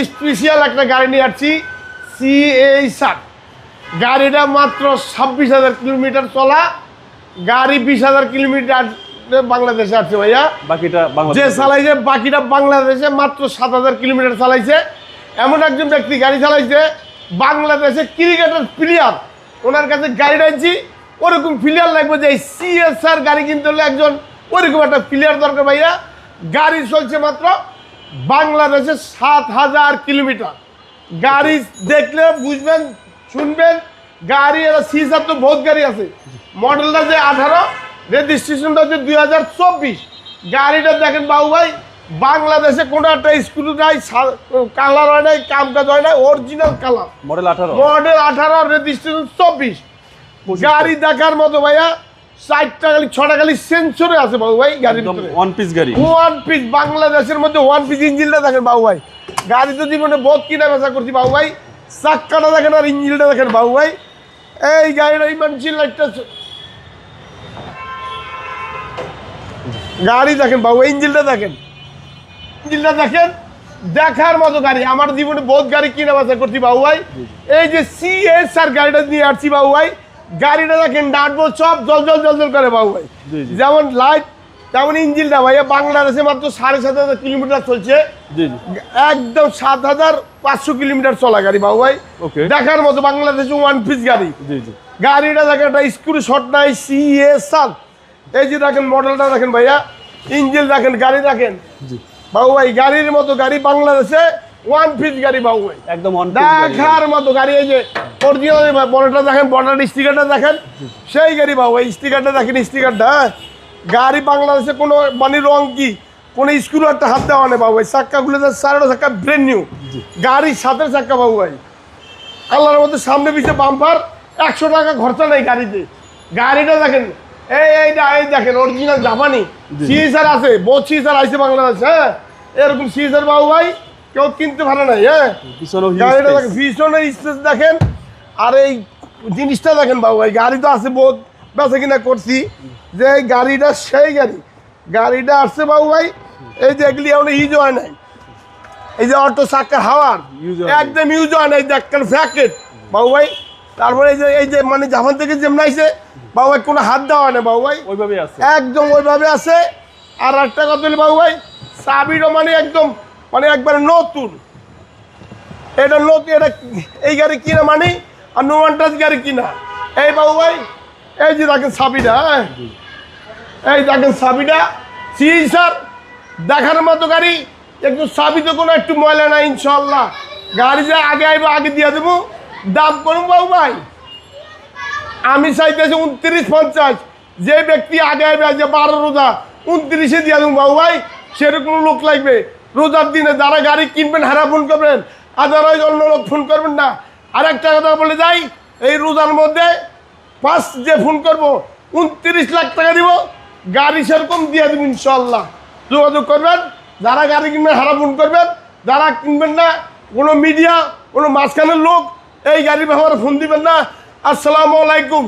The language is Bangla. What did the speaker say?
স্পেশাল একটা গাড়ি নিয়ে আসছি CA-60 গাড়িটা মাত্র 26,000 কিলোমিটার চলা গাড়ি 20,000 কিলোমিটার বাংলাদেশে আসছে ভাইয়া বাকিটা যে চালাইছে বাকিটা বাংলাদেশে মাত্র 7,000 কিলোমিটার চালাইছে এমন একজন ব্যক্তি গাড়ি চালাইছে বাংলাদেশে ক্রিকেটের প্লেয়ার ওনার কাছে গাড়িটা আনছি ওরকম প্লেয়ার লাগবে যে CSR গাড়ি কিনতে হলে একজন ওরকম একটা প্লেয়ার দরকার ভাইয়া গাড়ি চলছে মাত্র বাংলাদেশে 7,000 কিলোমিটার গাড়ি দেখলে বুঝবেন শুনবেন গাড়ি CSR তো বহুত গাড়ি আছে মডেলটা যে 18 রেজিস্ট্রেশনটা হচ্ছে 2024 গাড়িটা দেখেন বাবু ভাই বাংলাদেশে কোনো একটা স্কুটি নাই কালার হয় নাই কাম কাজ হয় নাই অরিজিনাল কালার মডেল 18 রেজিস্ট্রেশন 24 গাড়ি দেখার মতো ভাইয়া 4টা গাড়ি 6টা গাড়ি সেন্সরে আছে বাবু ভাই গাড়ির ভিতরে ওয়ান পিস গাড়ি ওয়ান পিস বাংলাদেশের মধ্যে ওয়ান পিস ইঞ্জিনটা দেখেন বাবু ভাই গাড়ি তো জীবনে বহুত কিনা বেচা করছি বাবু ভাই চাক্কাটা দেখেন আর ইঞ্জিনটা দেখেন বাবু ভাই এই গাড়িটা ইমার্জেন্সি লাইটটা গাড়ি দেখেন বাবু ইঞ্জিনটা দেখেন দেখার মতো গাড়ি আমার জীবনে বহুত গাড়ি কিনা বেচা করছি বাবু ভাই এই যে CSR গাড়িটা নিয়ে আসছি বাবু ভাই গাড়িটা দেখেন ডাটবো সব জল করে বাবু ভাই যেমন লাইট তেমন ইঞ্জিনটা ভাইয়া বাংলাদেশে মাত্র 7,500 কিলোমিটার চলছে একদম 7,500 কিলোমিটার চলা গাড়ি বাবু ভাই দেখার মতো বাংলাদেশে ওয়ান পিস গাড়ি গাড়িটা দেখেন একটা স্ক্রু শট নাই CSR এই যে দেখেন মডেলটা দেখেন ভাইয়া ইঞ্জিন দেখেন গাড়ি দেখেন বাবু ভাই গাড়ির মতো গাড়ি বাংলাদেশে ওয়ান পিস গাড়ি বাবু ভাই একদম দেখার মতো গাড়ি এই যে অরিজিনাল বর্ডারটা দেখেন বর্ডার স্টিকারটা দেখেন সেই গাড়ি বাবু ভাই স্টিকারটা দেখেন স্টিকারটা গাড়ি বাংলাদেশে কোনো মানে রং কি কোনো স্ক্রু একটা হাত দেওয়া নেই বাবু ভাই চাক্কাগুলো 4টা চাক্কা ব্র্যান্ড নিউ গাড়ির সাথে চাক্কা বাবু ভাই আল্লাহর মধ্যে সামনে পিছিয়ে বাম্পার 100 টাকা খরচা নেই গাড়িতে গাড়িটা দেখেন এই দেখেন অরিজিনাল জাপানি CSR আছে বহুত CSR আছে বাংলাদেশে হ্যাঁ এরকম CSR বাবু ভাই কেউ কিনতে পারে নাই হ্যাঁ গাড়িটা দেখেন ভীষণের স্পেস দেখেন আর এই জিনিসটা দেখেন বাবু ভাই গাড়ি তো আছে বহুত বেচা কিনা করছি যে এই গাড়িটা সেই গাড়িটা আসছে বাবু ভাই এই যে এগুলি আমরা ইউজ হয় নাই এই যে অটো চাক্কা হাওয়ার একদম ইউজ হয় নাই দেখেন ফ্যাকেট বাবু ভাই তারপরে এই যে মানে জাপান থেকে যেমন আইছে বাবু ভাই কোনো হাত দেওয়া হয় না বাবু ভাই ওইভাবে আছে একদম ওইভাবে আছে আর একটা কথা বলি বাবু ভাই চাবিটা মানে একদম মানে একবারে নতুন এটা নতুন এটা এই গাড়ি কিনা মানে আর নো ওয়ান টাচ গাড়ি কিনা এই বাবু ভাই এই যে দেখেন চাবিটা হ্যাঁ এই দেখেন চাবিটা CSR দেখার মতো গাড়ি একটু চাবিতে কোনো একটু ময়লা নাই ইনশাল্লাহ গাড়ি যে আগে আইবো আগে দিয়ে দেবো দাম করুন বাবু ভাই আমি চাইতেছি 29,50 যে ব্যক্তি আগে আইবে যে 12 রোজা 29-এ দিয়ে দেবো বাবু ভাই সেরকম লোক লাগবে রোজার দিনে যারা গাড়ি কিনবেন হারা ফোন করবেন আদারওয়াইজ অন্য লোক ফোন করবেন না আর একটা কথা বলে যাই এই রোজার মধ্যে ফার্স্ট যে ফোন করবো 29 লাখ টাকা দিব গাড়ি সেরকম দিয়ে দেবো ইনশাল্লাহ যোগাযোগ করবেন যারা গাড়ি কিনবেন হারা ফোন করবেন যারা কিনবেন না কোনো মিডিয়া কোনো মাঝখানের লোক এই গাড়ির ব্যাপারে ফোন দিবেন না আসসালামু আলাইকুম